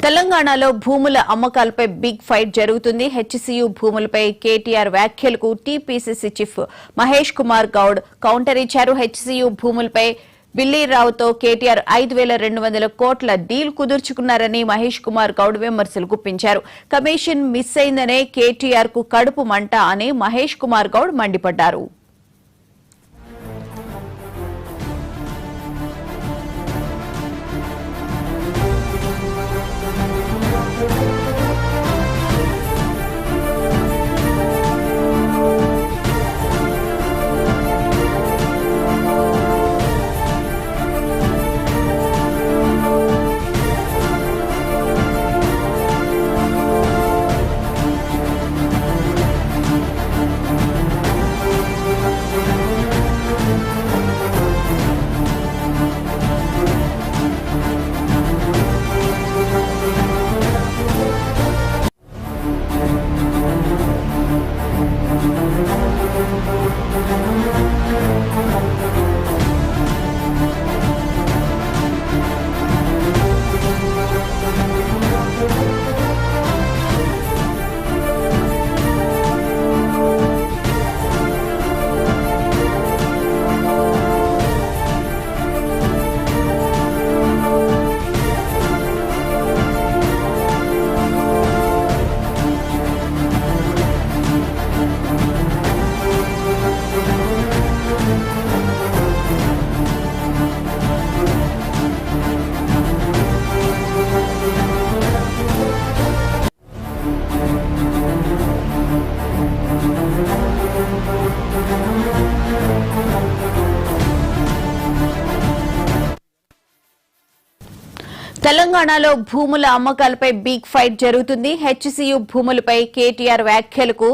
తెలంగాణలో భూముల అమ్మకాలపై big fight జరుగుతుంది. హెచ్సియు భూములపై కేటీఆర్ వ్యాఖ్యలకు TPCC chief Mahesh Kumar Goud counter ఇచ్చారు. హెచ్సియు భూములపై బిల్లీరావుతో కేటీఆర్ 5,200 కోట్ల డీల్ కుదుర్చుకున్నారని మహేష్ కుమార్ గౌడ్ విమర్శలు గుప్పించారు. కమిషన్ మిస్ అయిందనే కేటీఆర్ కు కడుపు మంట అని మహేష్ కుమార్ గౌడ్ మండిపడ్డారు. తెలంగాణలో భూముల అమ్మకాలపై బిగ్ ఫైట్ జరుగుతుంది. హెచ్సియు భూములపై కేటీఆర్ వ్యాఖ్యలకు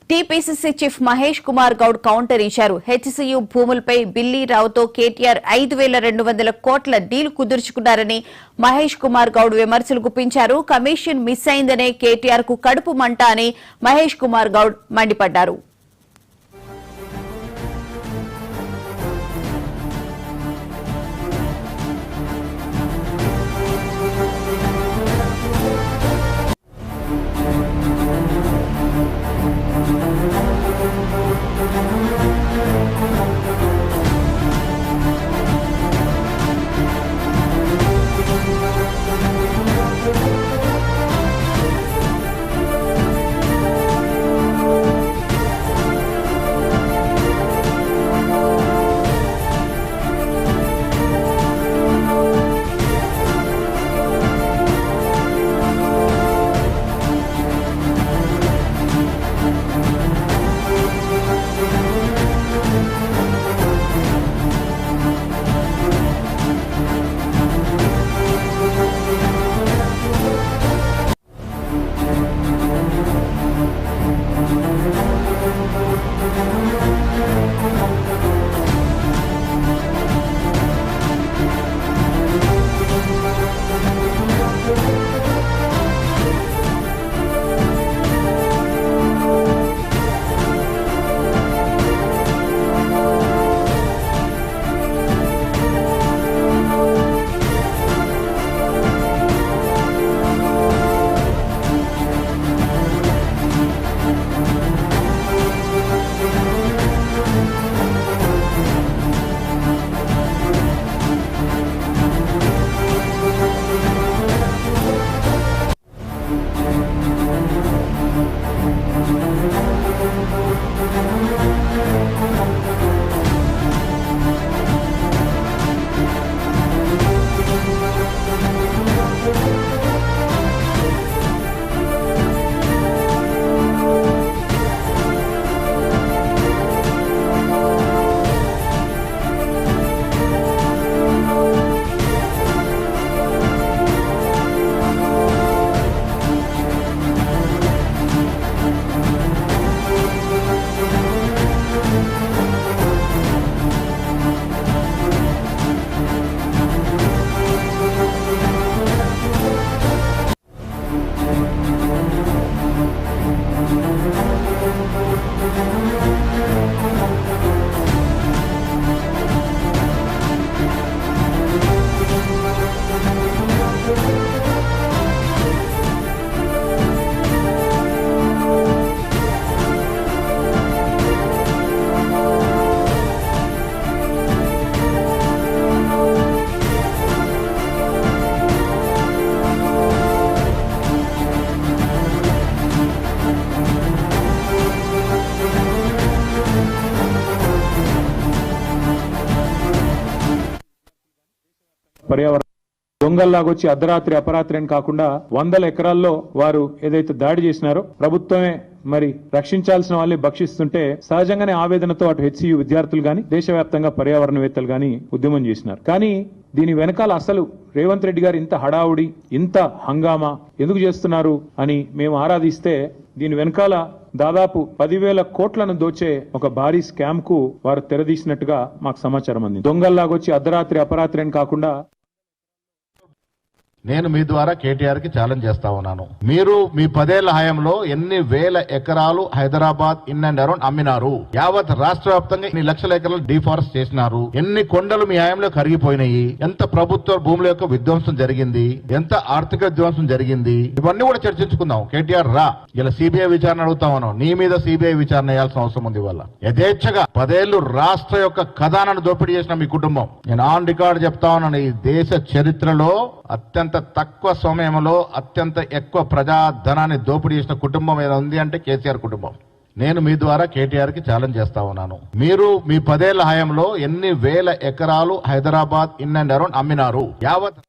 TPCC chief Mahesh Kumar Goud counter ఇచ్చారు. హెచ్సియు భూములపై బిల్లీరావుతో కేటీఆర్ 5,200 కోట్ల డీల్ కుదుర్చుకున్నారని మహేష్ కుమార్ గౌడ్ విమర్శలు గుప్పించారు. కమిషన్ మిస్ అయిందనే కేటీఆర్ కు కడుపు మంట అని మహేష్ కుమార్ గౌడ్ మండిపడ్డారు. పర్యావరణ దొంగల్లాగొచ్చి అర్ధరాత్రి అపరాత్రి అని కాకుండా వందల ఎకరాల్లో వారు ఏదైతే దాడి చేసినారో ప్రభుత్వమే మరి రక్షించాల్సిన వాళ్ళని భక్షిస్తుంటే సహజంగానే ఆవేదనతో అటు హెచ్సియు విద్యార్థులు గాని దేశవ్యాప్తంగా పర్యావరణవేత్తలు గాని ఉద్యమం చేసినారు. కానీ దీని వెనకాల అసలు రేవంత్ రెడ్డి గారు ఇంత హడావుడి ఇంత హంగామా ఎందుకు చేస్తున్నారు అని మేము ఆరాధిస్తే దీని వెనకాల దాదాపు 10,000 కోట్లను దోచే ఒక భారీ స్కామ్ కు వారు తెరదీసినట్టుగా మాకు సమాచారం అందింది. దొంగల్లాగొచ్చి అర్ధరాత్రి అపరాత్రి అని కాకుండా నేను మీ ద్వారా కేటీఆర్ కి ఛాలెంజ్ చేస్తా ఉన్నాను. మీరు మీ 10 ఏళ్ల హయాంలో ఎన్ని వేల ఎకరాలు హైదరాబాద్ ఇన్ అండ్ అరౌండ్ అమ్మినారు? యావత్ రాష్ట్ర వ్యాప్తంగా ఎన్ని లక్షల ఎకరాలు డిఫారెస్ట్ చేసినారు? ఎన్ని కొండలు మీ హయాంలో కరిగిపోయినాయి? ఎంత ప్రభుత్వ భూముల యొక్క విధ్వంసం జరిగింది? ఎంత ఆర్థిక విధ్వంసం జరిగింది? ఇవన్నీ కూడా చర్చించుకుందాం. కేటీఆర్ రా, ఇలా సిబిఐ విచారణ అడుగుతా ఉన్నాం. నీ మీద సిబిఐ విచారణ చేయాల్సిన అవసరం ఉంది. వల్ల యథేచ్ఛగా 10 ఏళ్లు రాష్ట్ర యొక్క ఖజానాను దోపిడీ చేసిన మీ కుటుంబం, నేను ఆన్ రికార్డ్ చెప్తా ఉన్నాను, ఈ దేశ చరిత్రలో అత్యంత తక్కువ సమయంలో అత్యంత ఎక్కువ ప్రజాధనాన్ని దోపిడీ చేసిన కుటుంబం ఏదో ఉంది అంటే కేసీఆర్ కుటుంబం. నేను మీ ద్వారా కేటీఆర్ కి ఛాలెంజ్ చేస్తా ఉన్నాను. మీరు మీ 10 ఏళ్ల హయాంలో ఎన్ని వేల ఎకరాలు హైదరాబాద్ ఇన్ అండ్ అరౌండ్ అమ్మినారు? యావత్